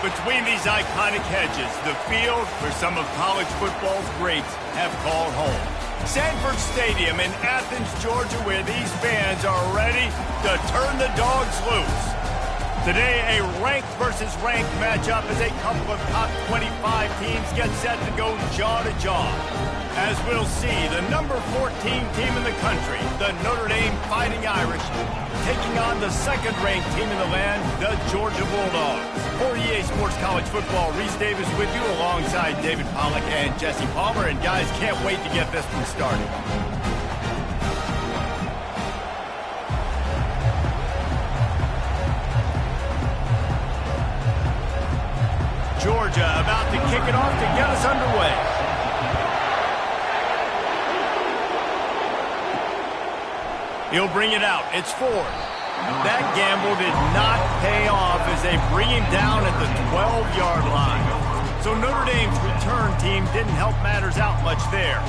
Between these iconic hedges, the field where some of college football's greats have called home. Sanford Stadium in Athens, Georgia, where these fans are ready to turn the dogs loose. Today, a ranked versus ranked matchup as a couple of top 25 teams get set to go jaw to jaw. As we'll see, the number 14 team in the country, the Notre Dame Fighting Irish, taking on the second-ranked team in the land, the Georgia Bulldogs. For EA Sports College Football, Reese Davis with you alongside David Pollack and Jesse Palmer. And guys, can't wait to get this one started. Georgia about to kick it off to get us underway. He'll bring it out. It's Ford. That gamble did not pay off as they bring him down at the 12-yard line. So Notre Dame's return team didn't help matters out much there.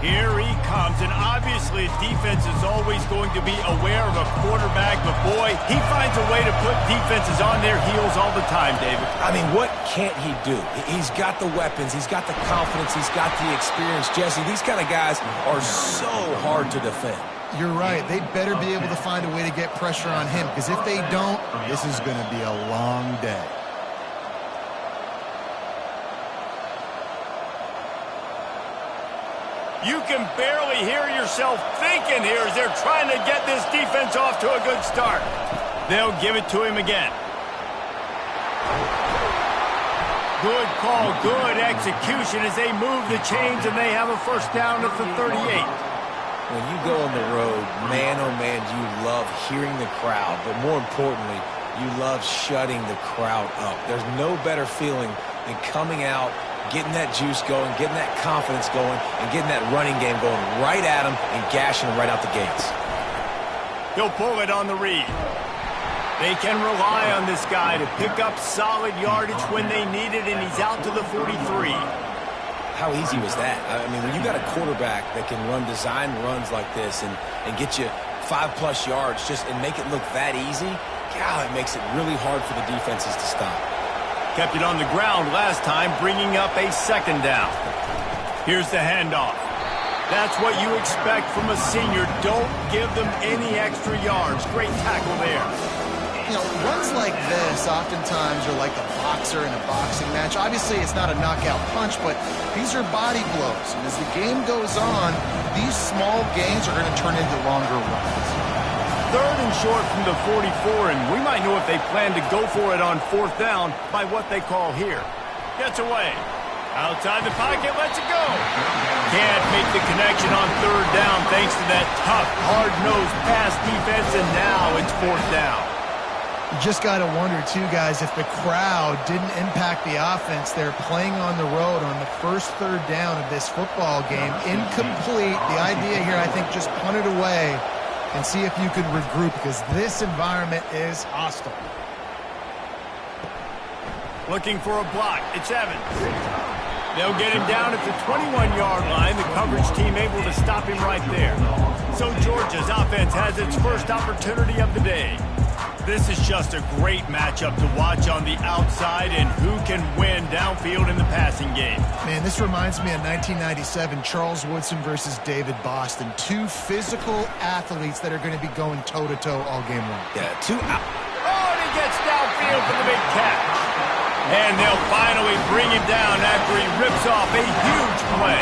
Here he comes, and obviously defense is always going to be aware of a quarterback, but boy, he finds a way to put defenses on their heels all the time, David. I mean, what can't he do? He's got the weapons, he's got the confidence, he's got the experience. Jesse, these kind of guys are so hard to defend. You're right. They better be able to find a way to get pressure on him, because if they don't, this is going to be a long day. You can barely hear yourself thinking here as they're trying to get this defense off to a good start. They'll give it to him again. Good call, good execution as they move the chains, and they have a first down at the 38. When you go on the road, man, oh man, you love hearing the crowd, but more importantly, you love shutting the crowd up. There's no better feeling than coming out, getting that juice going, getting that confidence going, and getting that running game going right at them and gashing them right out the gates. He'll pull it on the read. They can rely on this guy to pick up solid yardage when they need it, and he's out to the 43. How easy was that? I mean, when you got a quarterback that can run design runs like this and get you 5+ yards and make it look that easy, God, it makes it really hard for the defenses to stop. Kept it on the ground last time, bringing up a second down. Here's the handoff. That's what you expect from a senior. Don't give them any extra yards. Great tackle there. You know, runs like this oftentimes are like a boxer in a boxing match. Obviously, it's not a knockout punch, but these are body blows. And as the game goes on, these small gains are going to turn into longer runs. Third and short from the 44, and we might know if they plan to go for it on fourth down by what they call here. Gets away. Outside the pocket, lets it go. Can't make the connection on third down thanks to that tough, hard-nosed pass defense, and now it's fourth down. You just got to wonder, too, guys, if the crowd didn't impact the offense. They're playing on the road on the first third down of this football game. Incomplete. The idea here, I think, just punt it away and see if you can regroup, because this environment is hostile. Looking for a block. It's Evans. They'll get him down at the 21-yard line. The coverage team able to stop him right there. So Georgia's offense has its first opportunity of the day. This is just a great matchup to watch on the outside, and who can win downfield in the passing game. Man, this reminds me of 1997, Charles Woodson versus David Boston. Two physical athletes that are going to be going toe-to-toe all game long. Yeah, two out. Oh, and he gets downfield for the big catch. And they'll finally bring him down after he rips off a huge play.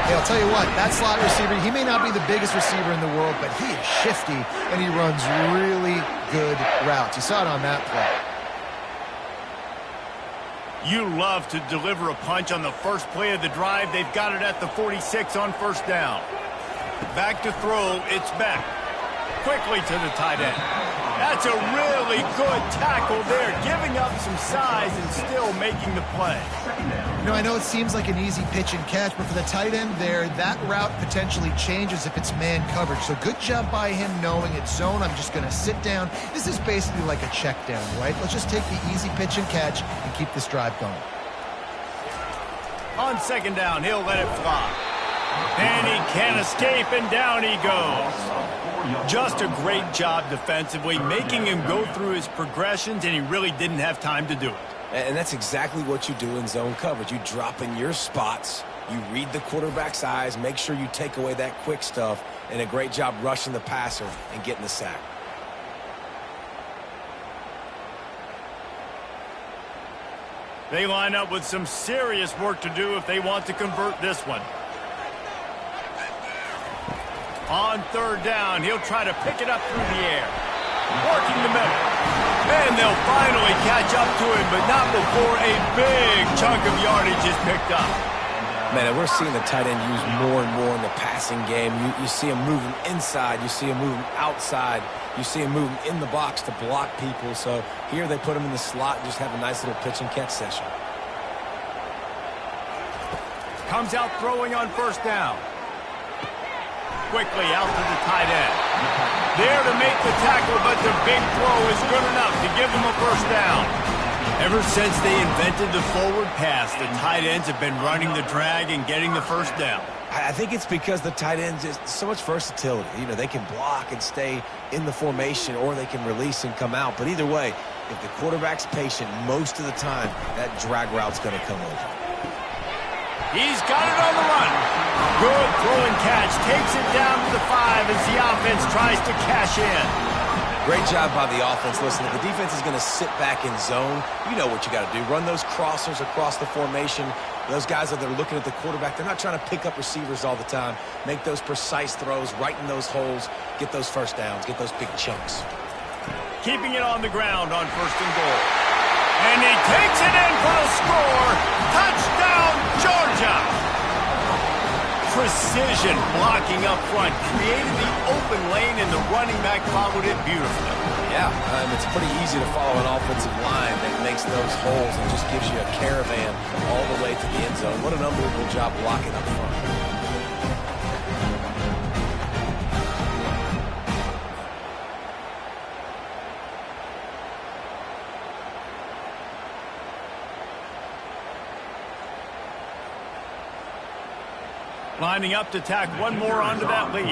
Hey, I'll tell you what, that slot receiver, he may not be the biggest receiver in the world, but he is shifty, and he runs really good routes. You saw it on that play. You love to deliver a punch on the first play of the drive. They've got it at the 46 on first down. Back to throw, it's Beck. Quickly to the tight end. That's a really good tackle there, giving up some size and still making the play. You know, I know it seems like an easy pitch and catch, but for the tight end there, that route potentially changes if it's man coverage. So good job by him knowing it's zone. I'm just going to sit down. This is basically like a check down, right? Let's just take the easy pitch and catch and keep this drive going. On second down, he'll let it fly. And he can't escape, and down he goes. Just a great job defensively, making him go through his progressions, and he really didn't have time to do it. And that's exactly what you do in zone coverage. You drop in your spots, you read the quarterback's eyes, make sure you take away that quick stuff, and a great job rushing the passer and getting the sack. They line up with some serious work to do if they want to convert this one. On third down, he'll try to pick it up through the air. Working the middle. And they'll finally catch up to him, but not before a big chunk of yardage is picked up. Man, we're seeing the tight end used more and more in the passing game. You see him moving inside. You see him moving outside. You see him moving in the box to block people. So here they put him in the slot and just have a nice little pitch and catch session. Comes out throwing on first down. Quickly out to the tight end. There to make the tackle, but the big throw is good enough to give them a first down. Ever since they invented the forward pass, the tight ends have been running the drag and getting the first down. I think it's because the tight ends is so much versatility. You know, they can block and stay in the formation, or they can release and come out. But either way, if the quarterback's patient most of the time, that drag route's going to come over. He's got it on the run. Good throw and catch. Takes it down to the 5 as the offense tries to cash in. Great job by the offense. Listen, if the defense is going to sit back in zone, you know what you got to do. Run those crossers across the formation. Those guys that are looking at the quarterback, they're not trying to pick up receivers all the time. Make those precise throws, right in those holes, get those first downs, get those big chunks. Keeping it on the ground on first and goal. And he takes it in for the score. Touchdown, Georgia! Precision blocking up front. Created the open lane, and the running back followed it beautifully. Yeah, it's pretty easy to follow an offensive line that makes those holes and just gives you a caravan all the way to the end zone. What an unbelievable job blocking up front. Lining up to tack one more onto that lead.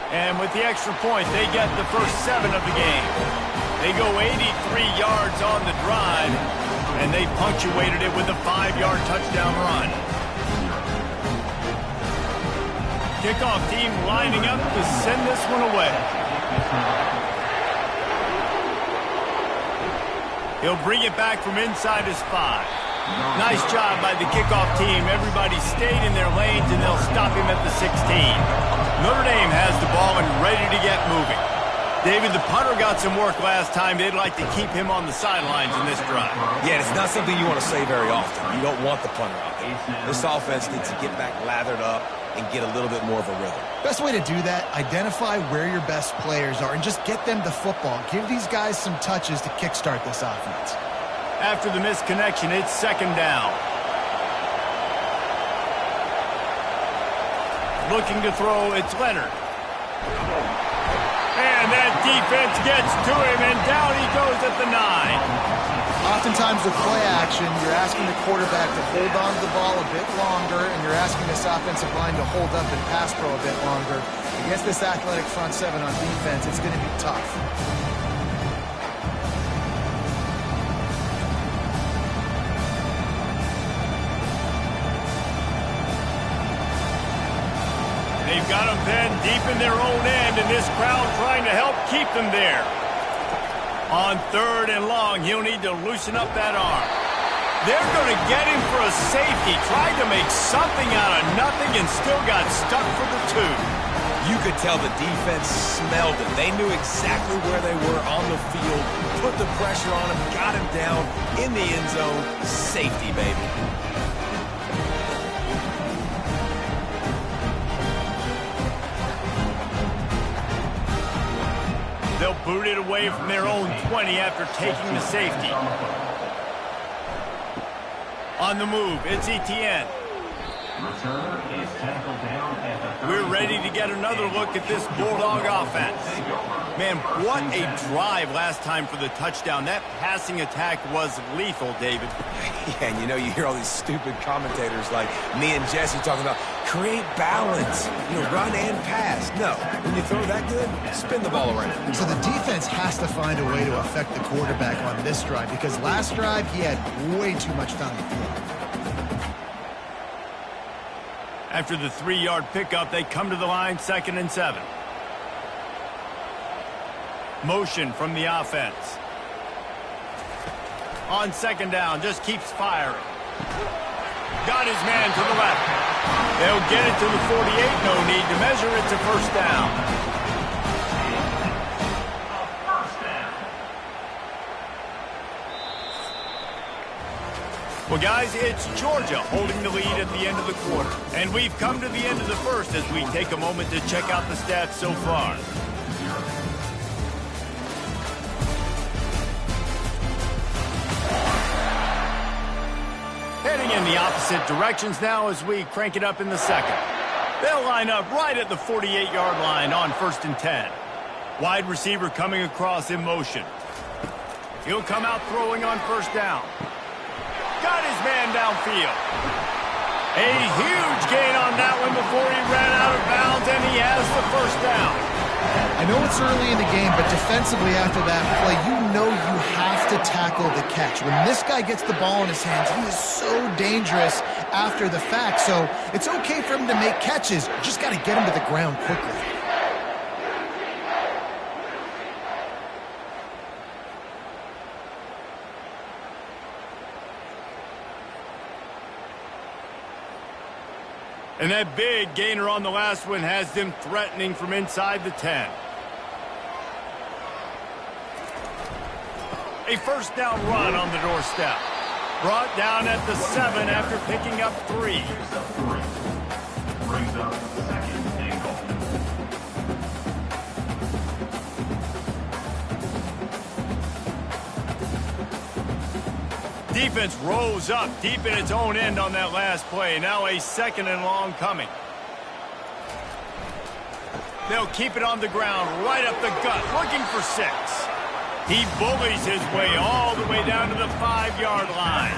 And with the extra point, they get the first 7 of the game. They go 83 yards on the drive, and they punctuated it with a 5-yard touchdown run. Kickoff team lining up to send this one away. He'll bring it back from inside his 5. Nice job by the kickoff team. Everybody stayed in their lanes, and they'll stop him at the 16. Notre Dame has the ball and ready to get moving. David, the punter got some work last time. They'd like to keep him on the sidelines in this drive. Yeah, it's not something you want to say very often. You don't want the punter out there. This offense needs to get back lathered up and get a little bit more of a rhythm. Best way to do that, identify where your best players are and just get them the football. Give these guys some touches to kickstart this offense. After the missed connection, it's second down. Looking to throw, it's Leonard. And that defense gets to him, and down he goes at the 9. Oftentimes with play action, you're asking the quarterback to hold on to the ball a bit longer, and you're asking this offensive line to hold up and pass pro a bit longer. Against this athletic front 7 on defense, it's going to be tough. They've got them then deep in their own end, and this crowd trying to help keep them there. On third and long, he'll need to loosen up that arm. They're going to get him for a safety. Tried to make something out of nothing and still got stuck for the 2. You could tell the defense smelled it. They knew exactly where they were on the field, put the pressure on him, got him down in the end zone. Safety, baby. They'll boot it away from their own 20 after taking the safety. On the move, it's Etienne. We're ready to get another look at this Bulldog offense. Man, what a drive last time for the touchdown. That passing attack was lethal, David. Yeah, and you know, you hear all these stupid commentators like me and Jesse talking about create balance, run and pass. No, when you throw that good, spin the ball around. So the defense has to find a way to affect the quarterback on this drive because last drive he had way too much time to throw. After the 3-yard pickup, they come to the line, 2nd and 7. Motion from the offense. On 2nd down, just keeps firing. Got his man to the left. They'll get it to the 48. No need to measure it to 1st down. Well, guys, it's Georgia holding the lead at the end of the quarter. And we've come to the end of the first as we take a moment to check out the stats so far. Heading in the opposite directions now as we crank it up in the second. They'll line up right at the 48-yard line on 1st and 10. Wide receiver coming across in motion. He'll come out throwing on 1st down. Got his man downfield. A huge gain on that one before he ran out of bounds, and he has the 1st down. I know it's early in the game, but defensively after that play, you have to tackle the catch. When this guy gets the ball in his hands, he is so dangerous after the fact. So it's okay for him to make catches. You just got to get him to the ground quickly. And that big gainer on the last one has them threatening from inside the 10. A 1st down run on the doorstep. Brought down at the 7 after picking up 3. Brings up 2nd and goal. Defense rose up deep in its own end on that last play. Now a 2nd and long coming. They'll keep it on the ground, right up the gut, looking for 6. He bullies his way all the way down to the 5-yard line.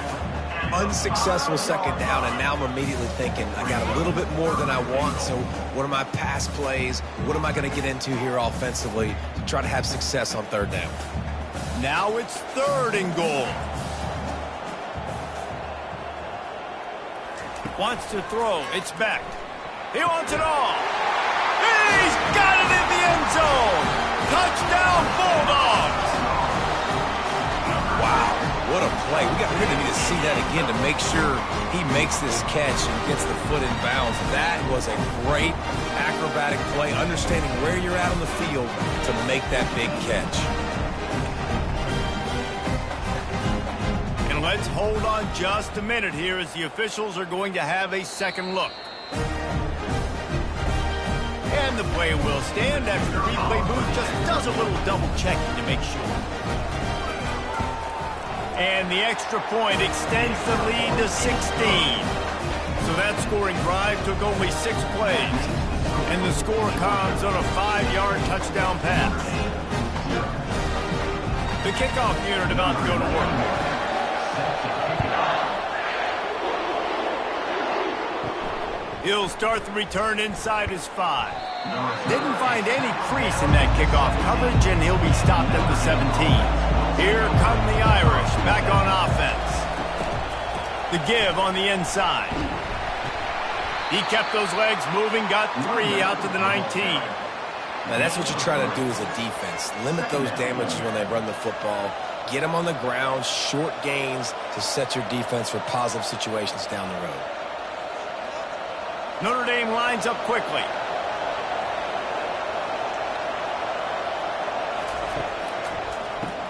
Unsuccessful 2nd down, and now I'm immediately thinking, I got a little bit more than I want, so what are my pass plays? What am I going to get into here offensively to try to have success on 3rd down? Now it's 3rd and goal. Wants to throw. It's back. He wants it all. He's got it in the end zone. Touchdown, Bulldogs. Wow, what a play. We're going to need to see that again to make sure he makes this catch and gets the foot in bounds. That was a great acrobatic play, understanding where you're at on the field to make that big catch. Let's hold on just a minute here as the officials are going to have a second look. And the play will stand after the replay booth just does a little double checking to make sure. And the extra point extends the lead to 16. So that scoring drive took only 6 plays. And the score comes on a 5-yard touchdown pass. The kickoff unit about to go to work. He'll start the return inside his 5. Didn't find any crease in that kickoff coverage, and he'll be stopped at the 17. Here come the Irish, back on offense. The give on the inside. He kept those legs moving, got 3 out to the 19. Now, that's what you try to do as a defense. Limit those damages when they run the football. Get them on the ground, short gains to set your defense for positive situations down the road. Notre Dame lines up quickly.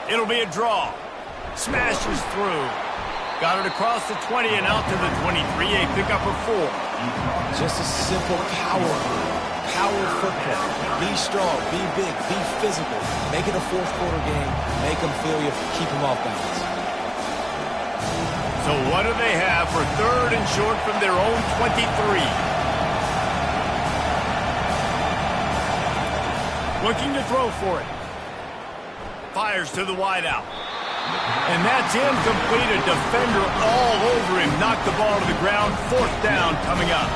It'll be a draw. Smashes through. Got it across the 20 and out to the 23. A pickup of 4. Just a simple power football. Be strong, be big, be physical. Make it a 4th quarter game. Make them feel you, keep them off balance. So what do they have for 3rd and short from their own 23? Looking to throw for it. Fires to the wideout. And that's incomplete. A defender all over him. Knocked the ball to the ground. 4th down coming up.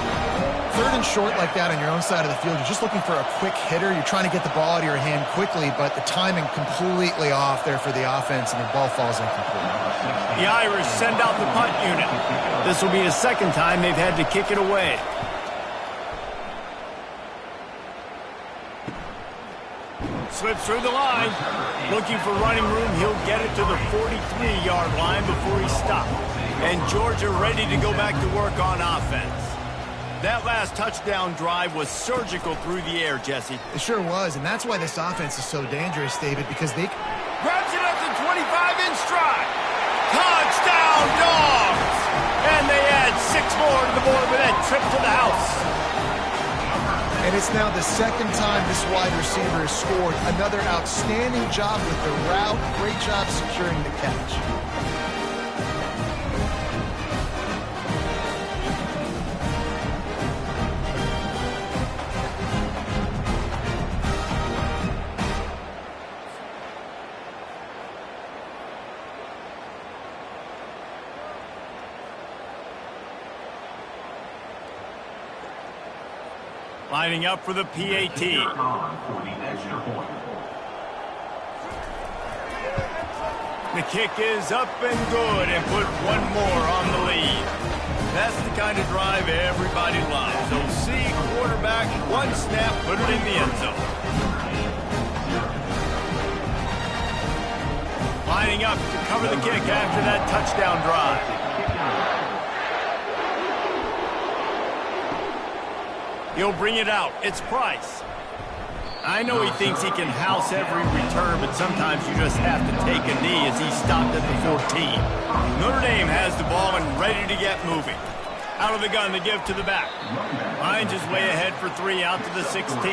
3rd and short like that on your own side of the field. You're just looking for a quick hitter. You're trying to get the ball out of your hand quickly, but the timing completely off there for the offense, and the ball falls incomplete. The Irish send out the punt unit. This will be the 2nd time they've had to kick it away. Slips through the line. Looking for running room. He'll get it to the 43-yard line before he stopped. And Georgia ready to go back to work on offense. That last touchdown drive was surgical through the air, Jesse. It sure was, and that's why this offense is so dangerous, David, because they... Grabs it up to 25 in stride. Touchdown, Dogs! And they add 6 more to the board with that trip to the house. And it's now the 2nd time this wide receiver has scored. Another outstanding job with the route. Great job securing the catch. Lining up for the PAT. The kick is up and good, and put 1 more on the lead. That's the kind of drive everybody loves. OC quarterback, 1 snap, put it in the end zone. Lining up to cover the kick after that touchdown drive. He'll bring it out. It's Price. I know he thinks he can house every return, but sometimes you just have to take a knee as he stopped at the 14. Notre Dame has the ball and ready to get moving. Out of the gun to give to the back. Finds his way ahead for 3 out to the 16.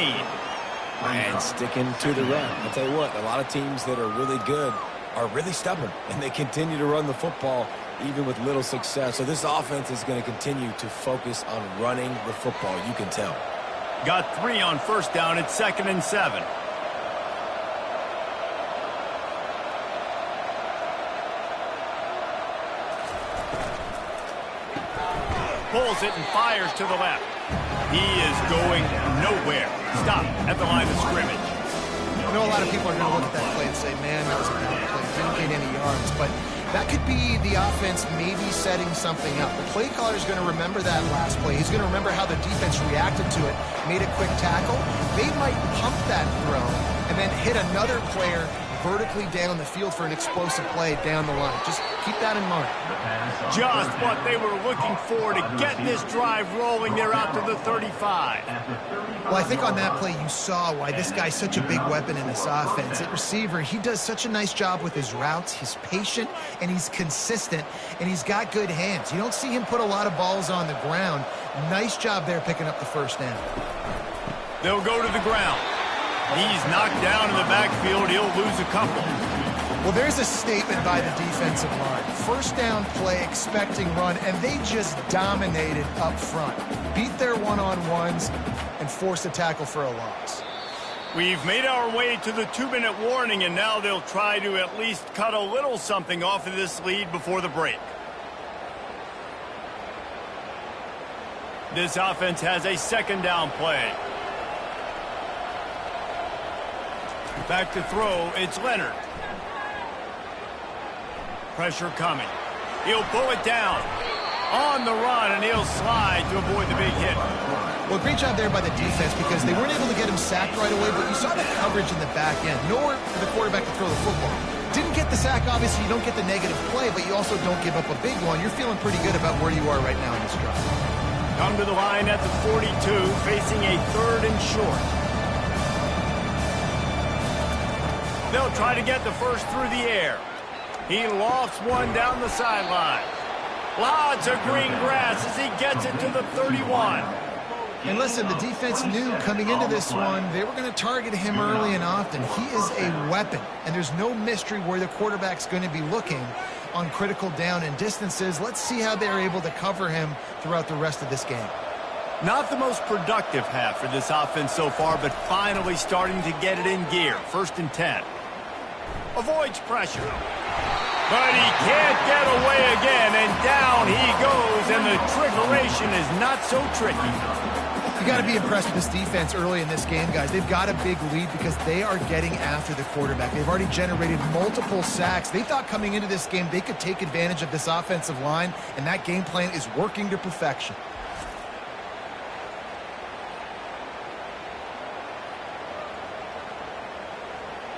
And sticking to the run. I'll tell you what, a lot of teams that are really good are really stubborn, and they continue to run the football even with little success. So this offense is going to continue to focus on running the football. You can tell. Got 3 on 1st down. It's 2nd and 7. Pulls it and fires to the left. He is going nowhere. Stop at the line of scrimmage. I know a lot of people are going to look at that play and say, man, that was a bad play. Didn't gain any yards, but that could be the offense maybe setting something up. The play caller is going to remember that last play. He's going to remember how the defense reacted to it, made a quick tackle. They might pump that throw and then hit another player vertically down the field for an explosive play down the line. Just keep that in mind. Just what they were looking for to get this drive rolling. They're out to the 35. Well, I think on that play you saw why this guy's such a big weapon in this offense. At receiver, he does such a nice job with his routes. He's patient, and he's consistent, and he's got good hands. You don't see him put a lot of balls on the ground. Nice job there picking up the 1st down. They'll go to the ground. He's knocked down in the backfield. He'll lose a couple. Well, there's a statement by the defensive line. 1st down play, expecting run, and they just dominated up front. Beat their one-on-ones and forced a tackle for a loss. We've made our way to the 2-minute warning, and now they'll try to at least cut a little something off of this lead before the break. This offense has a 2nd down play. Back to throw, it's Leonard. Pressure coming. He'll pull it down. On the run, and he'll slide to avoid the big hit. Well, great job there by the defense because they weren't able to get him sacked right away, but you saw the coverage in the back end. Nowhere for the quarterback to throw the football. Didn't get the sack, obviously. You don't get the negative play, but you also don't give up a big one. You're feeling pretty good about where you are right now in this drive. Come to the line at the 42, facing a 3rd and short. They'll try to get the first through the air. He lofts one down the sideline. Lots of green grass as he gets it to the 31. And listen, the defense knew coming into this one, they were going to target him early and often. He is a weapon, and there's no mystery where the quarterback's going to be looking on critical down and distances. Let's see how they're able to cover him throughout the rest of this game. Not the most productive half for this offense so far, but finally starting to get it in gear. 1st and 10. avoids pressure. But he can't get away again, and down he goes, and the trickeration is not so tricky. You got to be impressed with this defense early in this game, guys. They've got a big lead because they are getting after the quarterback. They've already generated multiple sacks. They thought coming into this game they could take advantage of this offensive line, and that game plan is working to perfection.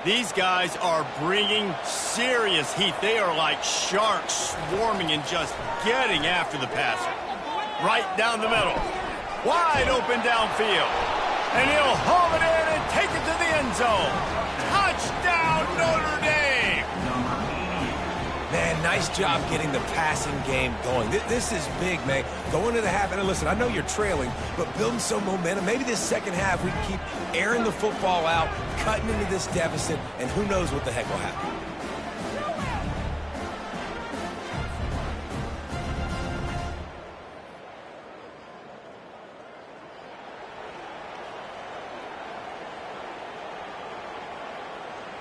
These guys are bringing serious heat. They are like sharks swarming and just getting after the passer. Right down the middle. Wide open downfield. And he'll haul it in and take it to the end zone. Touchdown, Notre Dame! Man, nice job getting the passing game going. This is big, man. Going to the half, and listen, I know you're trailing, but building some momentum. Maybe this second half we can keep airing the football out, cutting into this deficit, and who knows what the heck will happen.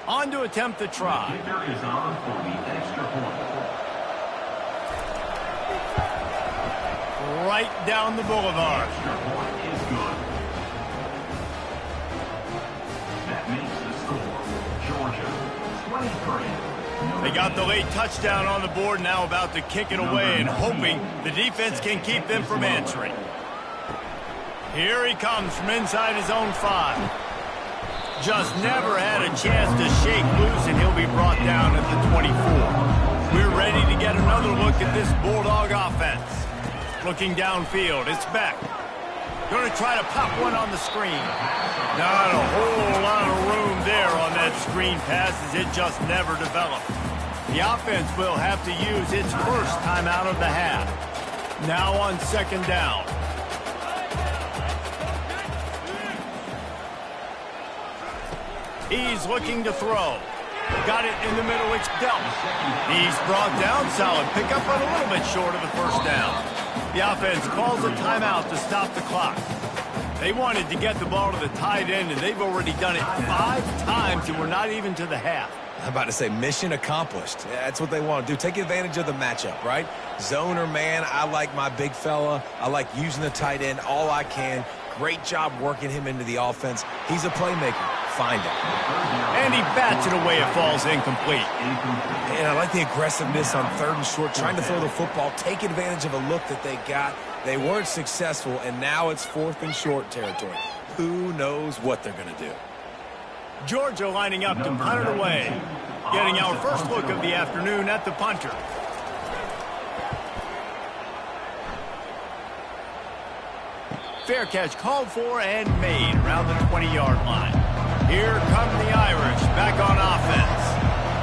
On to attempt the try. Is on for the extra point. Right down the boulevard. Extra point is good. That makes the score Georgia 23. They got the late touchdown on the board, now about to kick it away and hoping the defense can keep them from answering. Here he comes from inside his own 5. Just never had a chance to shake loose, and he'll be brought down at the 24. We're ready to get another look at this Bulldog offense. Looking downfield, it's Beck. Going to try to pop one on the screen. Not a whole lot of room there on that screen pass, as it just never developed. The offense will have to use its first time out of the half. Now on second down. He's looking to throw. Got it in the middle, it's dealt. He's brought down, solid pickup, but a little bit short of the first down. The offense calls a timeout to stop the clock. They wanted to get the ball to the tight end, and they've already done it 5 times, and we're not even to the half. I'm about to say mission accomplished. Yeah, that's what they want to do. Take advantage of the matchup, right? Zone or man, I like my big fella. I like using the tight end all I can. Great job working him into the offense. He's a playmaker. Find him. And he bats it away. It falls incomplete. And I like the aggressiveness on 3rd and short, trying to throw the football, take advantage of a look that they got. They weren't successful, and now it's 4th and short territory. Who knows what they're going to do? Georgia lining up to punt it away. Getting our first look of the afternoon at the punter. Fair catch called for and made around the 20-yard line. Here come the Irish back on offense.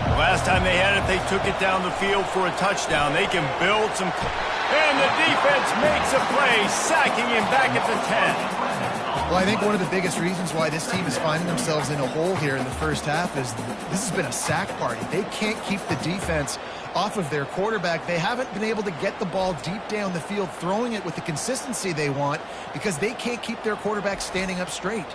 The last time they had it, they took it down the field for a touchdown. They can build some... And the defense makes a play, sacking him back at the 10. Well, I think one of the biggest reasons why this team is finding themselves in a hole here in the first half is this has been a sack party. They can't keep the defense off of their quarterback. They haven't been able to get the ball deep down the field, throwing it with the consistency they want because they can't keep their quarterback standing up straight.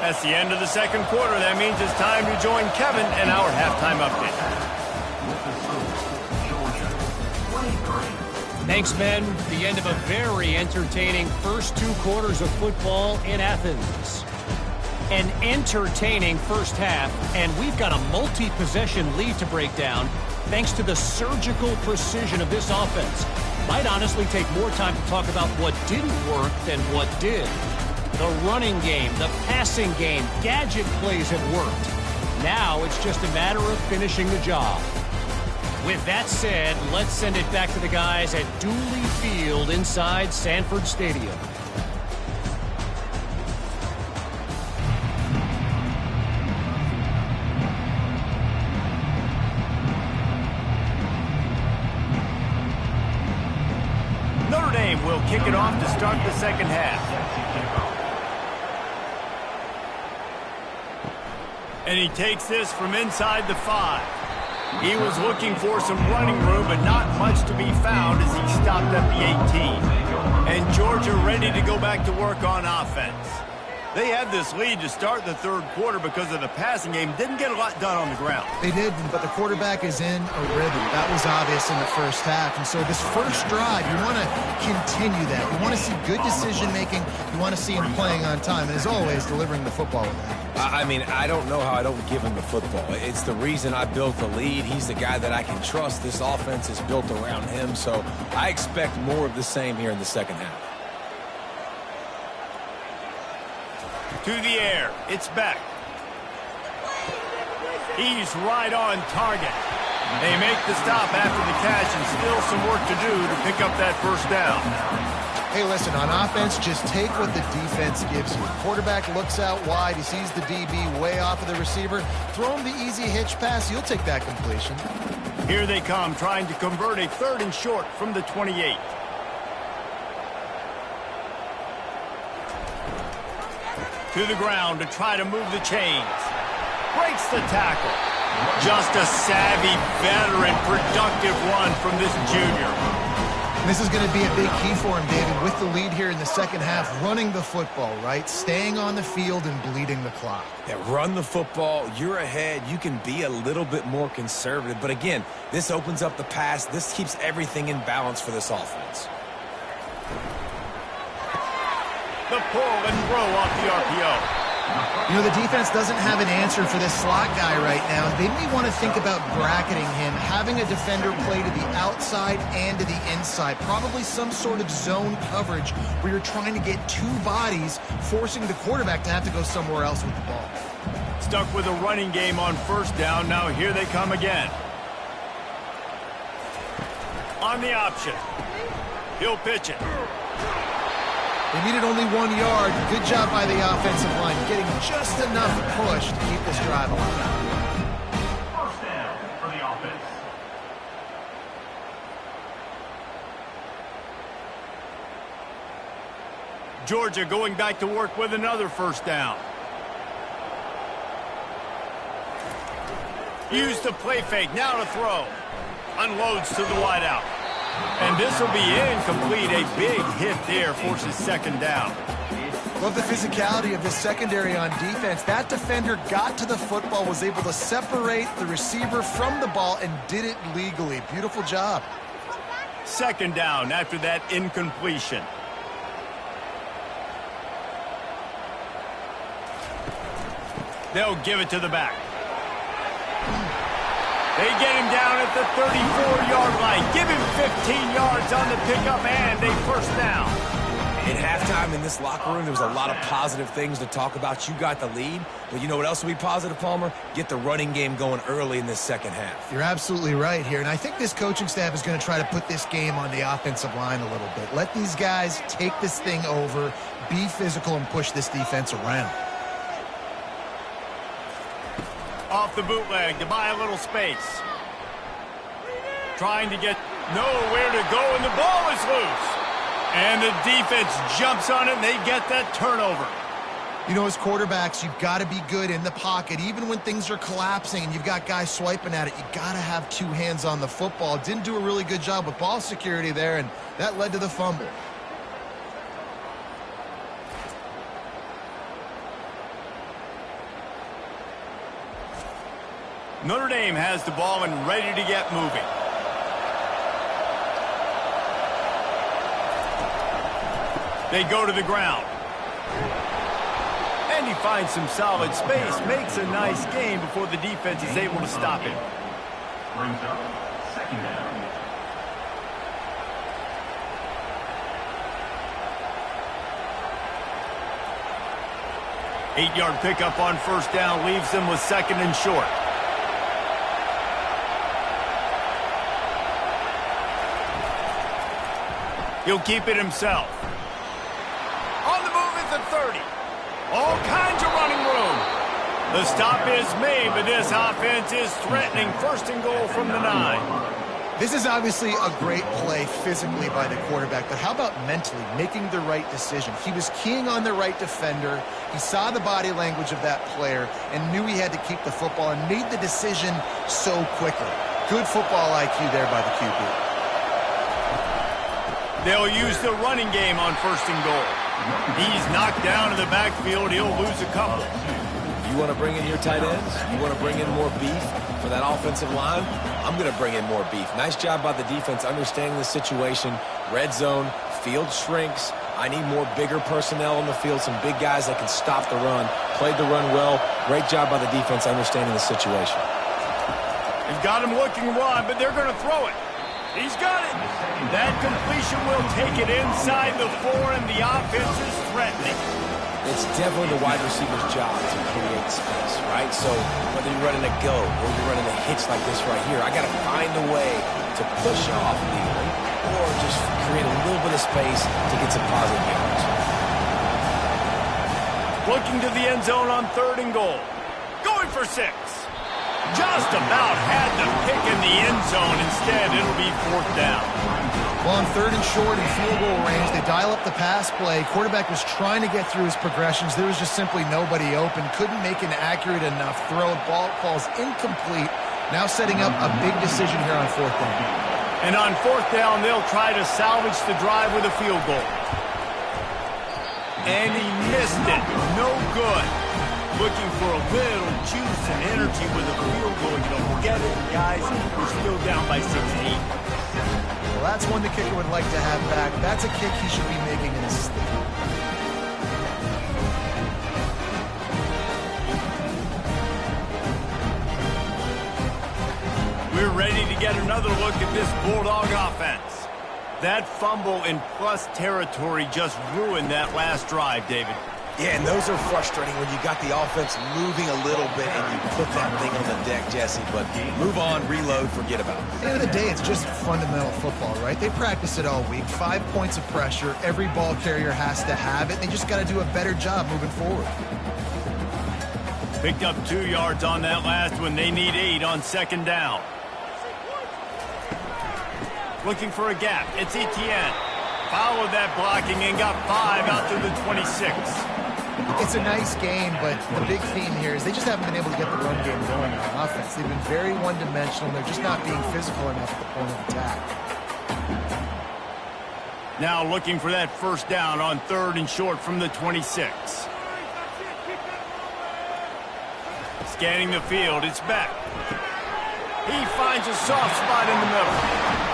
That's the end of the second quarter. That means it's time to join Kevin and our halftime update. Thanks, men. The end of a very entertaining first 2 quarters of football in Athens. An entertaining first half, and we've got a multi-possession lead to break down thanks to the surgical precision of this offense. Might honestly take more time to talk about what didn't work than what did. The running game, the passing game, gadget plays have worked. Now it's just a matter of finishing the job. With that said, let's send it back to the guys at Dooley Field inside Sanford Stadium. Notre Dame will kick it off to start the second half. And he takes this from inside the 5. He was looking for some running room, but not much to be found as he stopped at the 18. And Georgia ready to go back to work on offense. They had this lead to start the third quarter because of the passing game. Didn't get a lot done on the ground. They didn't, but the quarterback is in a rhythm. That was obvious in the first half. And so this first drive, you want to continue that. You want to see good decision-making. You want to see him playing on time. And as always, delivering the football with that. I mean, I don't know how I don't give him the football. It's the reason I built the lead. He's the guy that I can trust. This offense is built around him. So I expect more of the same here in the second half. To the air, it's Beck. He's right on target. They make the stop after the catch and still some work to do to pick up that first down. Hey, listen, on offense, just take what the defense gives you. Quarterback looks out wide. He sees the DB way off of the receiver. Throw him the easy hitch pass. You'll take that completion. Here they come, trying to convert a 3rd and short from the 28. To the ground to try to move the chains. Breaks the tackle. Just a savvy, veteran, productive run from this junior. This is going to be a big key for him, David, with the lead here in the second half, running the football, right? Staying on the field and bleeding the clock. Yeah, run the football. You're ahead. You can be a little bit more conservative. But again, this opens up the pass. This keeps everything in balance for this offense. The pull and throw off the RPO. You know, the defense doesn't have an answer for this slot guy right now. They may want to think about bracketing him, having a defender play to the outside and to the inside. Probably some sort of zone coverage where you're trying to get two bodies, forcing the quarterback to have to go somewhere else with the ball. Stuck with a running game on first down. Now here they come again. On the option. He'll pitch it. They needed only 1 yard. Good job by the offensive line, getting just enough push to keep this drive alive. First down for the offense. Georgia going back to work with another first down. Use the play fake, now to throw. Unloads to the wideout. And this will be incomplete. A big hit there forces second down. Love the physicality of this secondary on defense. That defender got to the football, was able to separate the receiver from the ball, and did it legally. Beautiful job. Second down after that incompletion. They'll give it to the back. They get him down at the 34-yard line. Give him 15 yards on the pickup and a first down. At halftime in this locker room, there was a lot of positive things to talk about. You got the lead, but you know what else will be positive, Palmer? Get the running game going early in this second half. You're absolutely right here, and I think this coaching staff is going to try to put this game on the offensive line a little bit. Let these guys take this thing over, be physical, and push this defense around. Off the bootleg to buy a little space. Trying to get nowhere to go, and the ball is loose. And the defense jumps on it, and they get that turnover. You know, as quarterbacks, you've got to be good in the pocket. Even when things are collapsing and you've got guys swiping at it, you got to have two hands on the football. Didn't do a really good job with ball security there, and that led to the fumble. Notre Dame has the ball and ready to get moving. They go to the ground. And he finds some solid space, makes a nice gain before the defense is able to stop him. Brings up second down. Eight-yard pickup on first down leaves them with second and short. He'll keep it himself. On the move at the 30. All kinds of running room. The stop is made, but this offense is threatening. First and goal from the 9. This is obviously a great play physically by the quarterback, but how about mentally making the right decision? He was keying on the right defender. He saw the body language of that player and knew he had to keep the football and made the decision so quickly. Good football IQ there by the QB. They'll use the running game on 1st and goal. He's knocked down in the backfield. He'll lose a couple. You want to bring in your tight ends? You want to bring in more beef for that offensive line? I'm going to bring in more beef. Nice job by the defense understanding the situation. Red zone, field shrinks. I need more bigger personnel on the field, some big guys that can stop the run. Played the run well. Great job by the defense understanding the situation. They've got him looking run, but they're going to throw it. He's got it. That completion will take it inside the 4, and the offense is threatening. It's definitely the wide receiver's job to create space, right? So whether you're running a go or you're running a hitch like this right here, I got to find a way to push off legally or just create a little bit of space to get some positive yards. Looking to the end zone on 3rd and goal. Going for 6. Just about had the pick in the end zone. Instead, it'll be 4th down. Well, on 3rd and short and field goal range, they dial up the pass play. Quarterback was trying to get through his progressions. There was just simply nobody open. Couldn't make an accurate enough throw. Ball falls incomplete. Now setting up a big decision here on 4th down. And on 4th down, they'll try to salvage the drive with a field goal. And he missed it. No good. Looking for a little juice and energy with a field goal. You don't get it, guys. We're still down by 16. Well, that's one the kicker would like to have back. That's a kick he should be making in his sleep. We're ready to get another look at this Bulldog offense. That fumble in plus territory just ruined that last drive, David. Yeah, and those are frustrating when you got the offense moving a little bit and you put that thing on the deck, Jesse. But move on, reload, forget about it. At the end of the day, it's just fundamental football, right? They practice it all week. 5 points of pressure. Every ball carrier has to have it. They just got to do a better job moving forward. Picked up 2 yards on that last one. They need 8 on 2nd down. Looking for a gap. It's Etienne. Followed that blocking and got 5 out to the 26. It's a nice game, but the big theme here is they just haven't been able to get the run game going on offense. They've been very one-dimensional. They're just not being physical enough at the point of attack. Now looking for that 1st down on 3rd and short from the 26. Scanning the field, it's back. He finds a soft spot in the middle.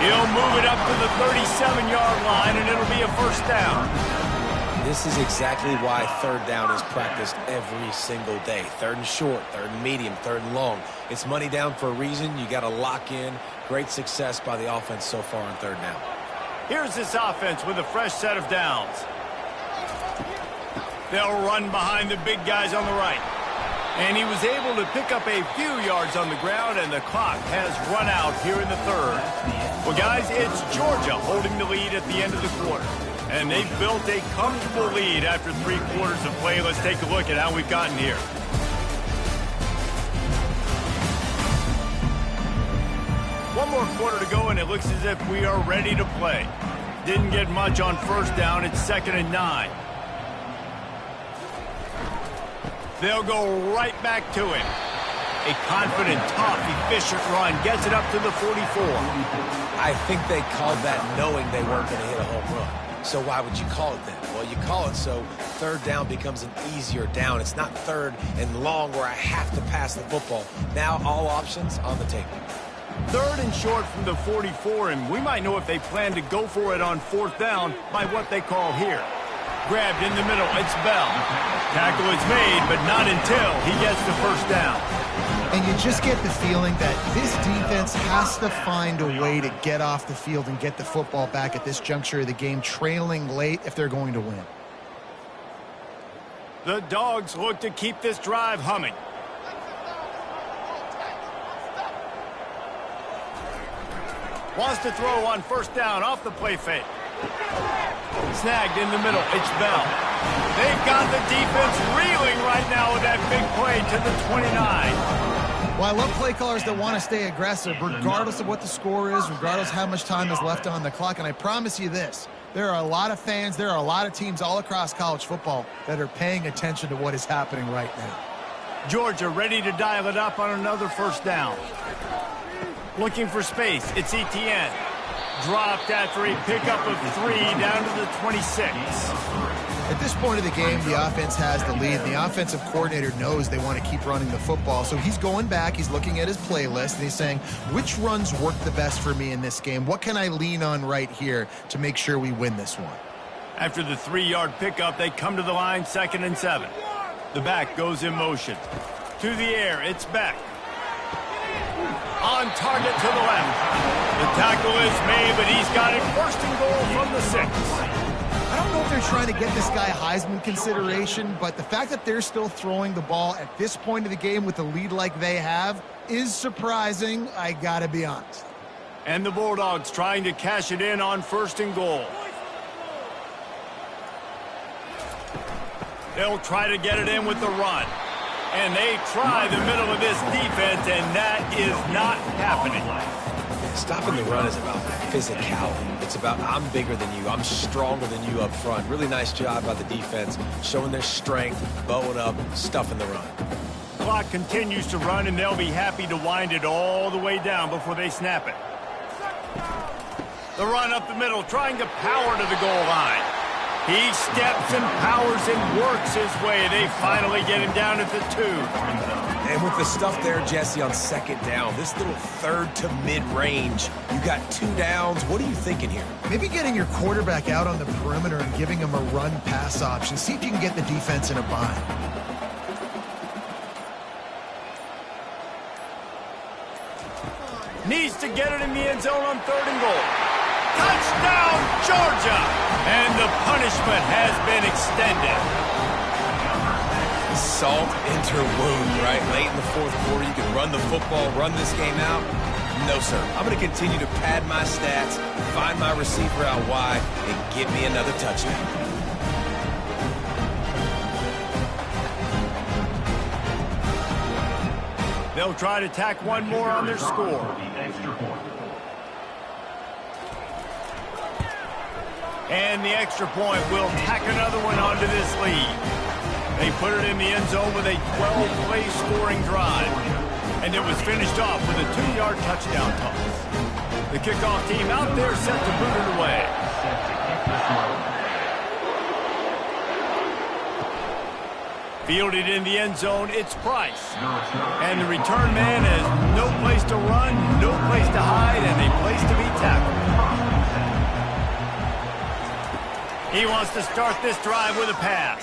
He'll move it up to the 37-yard line, and it'll be a 1st down. This is exactly why 3rd down is practiced every single day. 3rd and short, 3rd and medium, 3rd and long. It's money down for a reason. You got to lock in. Great success by the offense so far on 3rd down. Here's this offense with a fresh set of downs. They'll run behind the big guys on the right. And he was able to pick up a few yards on the ground, and the clock has run out here in the 3rd. Well, guys, it's Georgia holding the lead at the end of the quarter. And they've built a comfortable lead after 3 quarters of play. Let's take a look at how we've gotten here. One more quarter to go, and it looks as if we are ready to play. Didn't get much on 1st down. It's 2nd and 9. They'll go right back to him. A confident, tough, efficient run gets it up to the 44. I think they called that knowing they weren't going to hit a home run. So why would you call it then? Well, you call it so 3rd down becomes an easier down. It's not 3rd and long where I have to pass the football. Now all options on the table. 3rd and short from the 44, and we might know if they plan to go for it on 4th down by what they call here. Grabbed in the middle, it's Bell. Tackle is made, but not until he gets the 1st down. And you just get the feeling that this defense has to find a way to get off the field and get the football back at this juncture of the game, trailing late if they're going to win. The Dogs look to keep this drive humming. Wants to throw on 1st down off the play fake. Snagged in the middle, it's Bell. They've got the defense reeling right now with that big play to the 29. Well, I love play callers that want to stay aggressive regardless of what the score is, regardless of how much time is left on the clock. And I promise you this, there are a lot of fans, there are a lot of teams all across college football that are paying attention to what is happening right now. Georgia ready to dial it up on another first down. Looking for space. It's Etienne. Dropped after a pickup of 3 down to the 26. At this point of the game, the offense has the lead. The offensive coordinator knows they want to keep running the football, so he's going back, he's looking at his playlist, and he's saying, which runs work the best for me in this game? What can I lean on right here to make sure we win this one? After the 3-yard pickup, they come to the line, 2nd and 7. The back goes in motion. To the air, it's Beck. On target to the left. The tackle is made, but he's got it 1st and goal from the 6. I don't know if they're trying to get this guy Heisman consideration, but the fact that they're still throwing the ball at this point of the game with a lead like they have is surprising, I gotta be honest. And the Bulldogs trying to cash it in on 1st and goal. They'll try to get it in with the run. And they try the middle of this defense, and that is not happening. Stopping the run is about physicality. It's about I'm bigger than you. I'm stronger than you up front. Really nice job by the defense, showing their strength, bowing up, stuffing the run. Clock continues to run, and they'll be happy to wind it all the way down before they snap it. The run up the middle, trying to power to the goal line. He steps and powers and works his way. They finally get him down at the 2. And with the stuff there, Jesse, on 2nd down, this little 3rd to mid-range, you got 2 downs. What are you thinking here? Maybe getting your quarterback out on the perimeter and giving him a run-pass option. See if you can get the defense in a bind. Needs to get it in the end zone on 3rd and goal. Touchdown, Georgia! And the punishment has been extended. Salt into wound, right? Late in the 4th quarter, you can run the football, run this game out. No, sir. I'm going to continue to pad my stats, find my receiver out wide, and get me another touchdown. They'll try to tack one more on their score. And the extra point will tack another one onto this lead. They put it in the end zone with a 12-play scoring drive. And it was finished off with a 2-yard touchdown toss. The kickoff team out there set to boot it away. Fielded in the end zone, it's Price. And the return man has no place to run, no place to hide, and a place to be tackled. He wants to start this drive with a pass.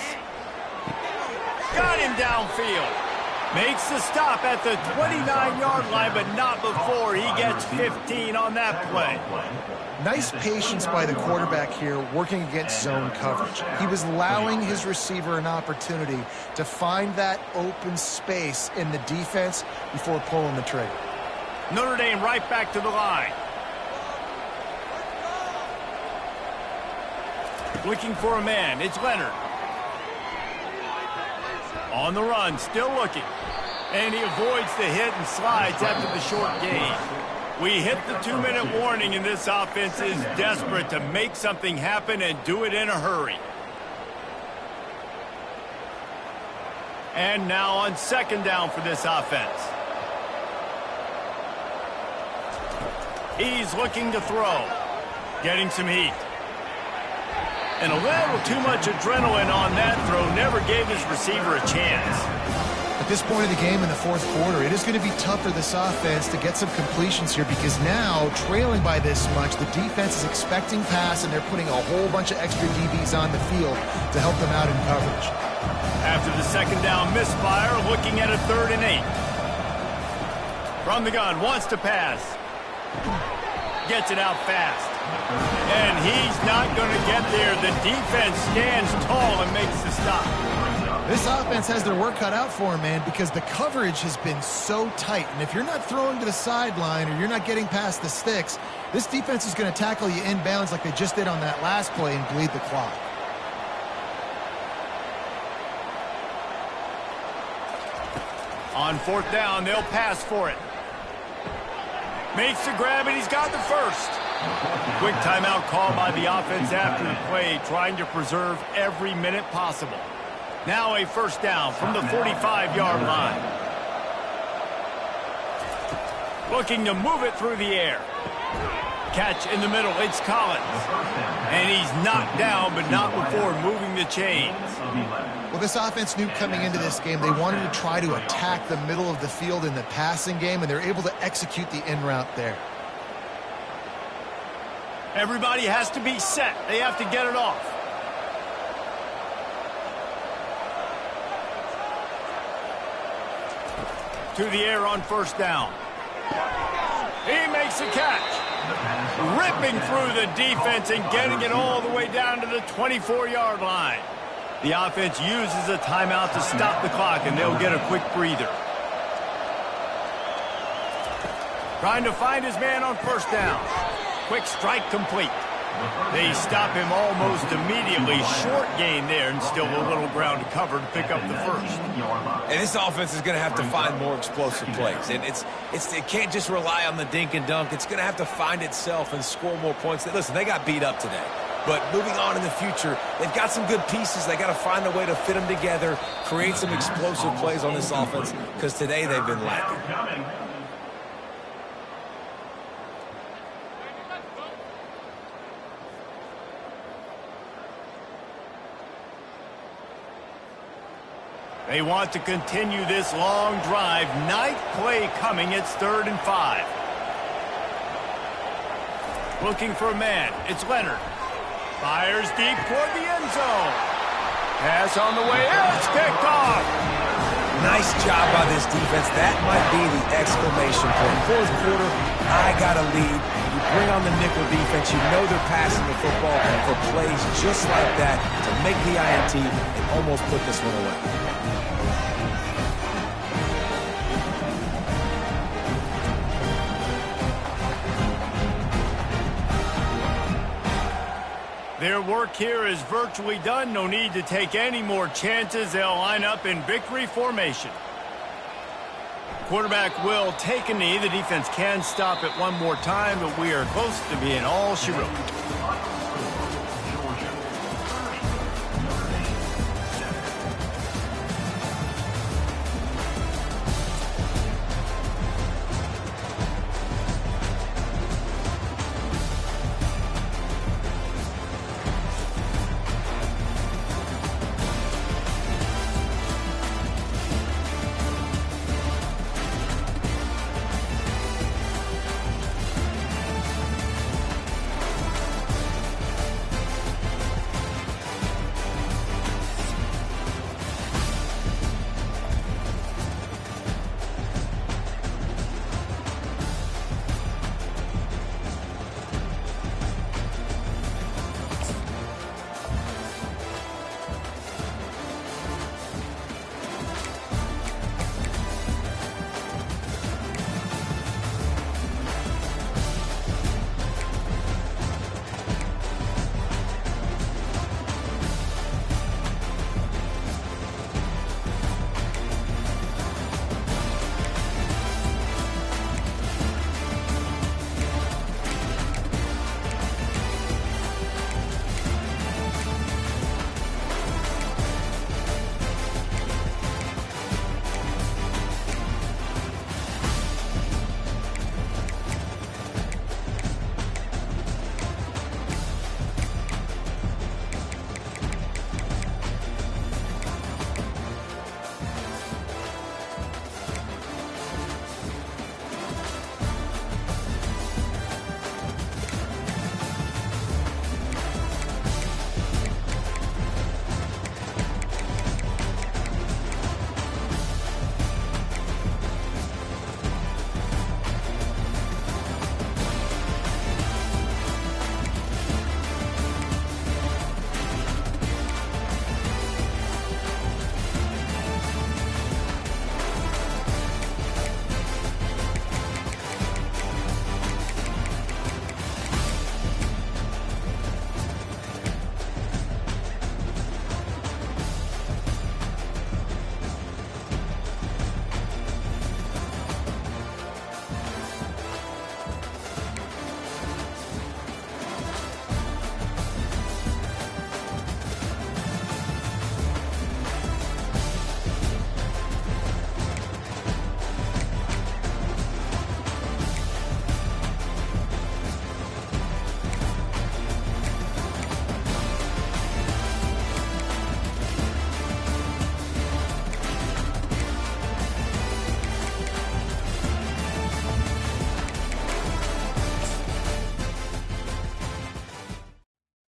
Got him downfield. Makes the stop at the 29-yard line, but not before he gets 15 on that play. Nice patience by the quarterback here, working against zone coverage. He was allowing his receiver an opportunity to find that open space in the defense before pulling the trigger. Notre Dame right back to the line. Looking for a man, it's Leonard. On the run, still looking. And he avoids the hit and slides after the short gain. We hit the 2-minute warning, and this offense is desperate to make something happen and do it in a hurry. And now on 2nd down for this offense. He's looking to throw. Getting some heat. And a little too much adrenaline on that throw never gave his receiver a chance. At this point of the game in the 4th quarter, it is going to be tough for this offense to get some completions here because now, trailing by this much, the defense is expecting pass and they're putting a whole bunch of extra DBs on the field to help them out in coverage. After the 2nd down misfire, looking at a 3rd and 8. From the gun, wants to pass. Gets it out fast. And he's not going to get there. The defense stands tall and makes the stop. This offense has their work cut out for them, man, because the coverage has been so tight. And if you're not throwing to the sideline or you're not getting past the sticks, this defense is going to tackle you inbounds like they just did on that last play and bleed the clock. On fourth down, they'll pass for it. Makes the grab, and he's got the first. Quick timeout call by the offense after the play, trying to preserve every minute possible. Now a first down from the 45-yard line. Looking to move it through the air. Catch in the middle, it's Collins. And he's knocked down, but not before moving the chains. Well, this offense knew coming into this game they wanted to try to attack the middle of the field in the passing game, and they're able to execute the in route there. Everybody has to be set. They have to get it off. To the air on first down. He makes a catch. Ripping through the defense and getting it all the way down to the 24-yard line. The offense uses a timeout to stop the clock, and they'll get a quick breather. Trying to find his man on first down. Quick strike complete. They stop him almost immediately. Short gain there, and still a little ground to cover to pick up the first. And this offense is going to have to find more explosive plays. And it can't just rely on the dink and dunk. It's going to have to find itself and score more points. Listen, they got beat up today. But moving on in the future, they've got some good pieces. They got to find a way to fit them together, create some explosive plays on this offense, because today they've been lacking. They want to continue this long drive. Ninth play coming. It's 3rd and 5. Looking for a man. It's Leonard. Fires deep toward the end zone. Pass on the way. It's picked off. Nice job by this defense. That might be the exclamation point. Fourth quarter, I got a lead. You bring on the nickel defense. You know they're passing the football for plays just like that to make the INT and almost put this one away. Their work here is virtually done. No need to take any more chances. They'll line up in victory formation. Quarterback will take a knee. The defense can stop it one more time, but we are close to being all she wrote.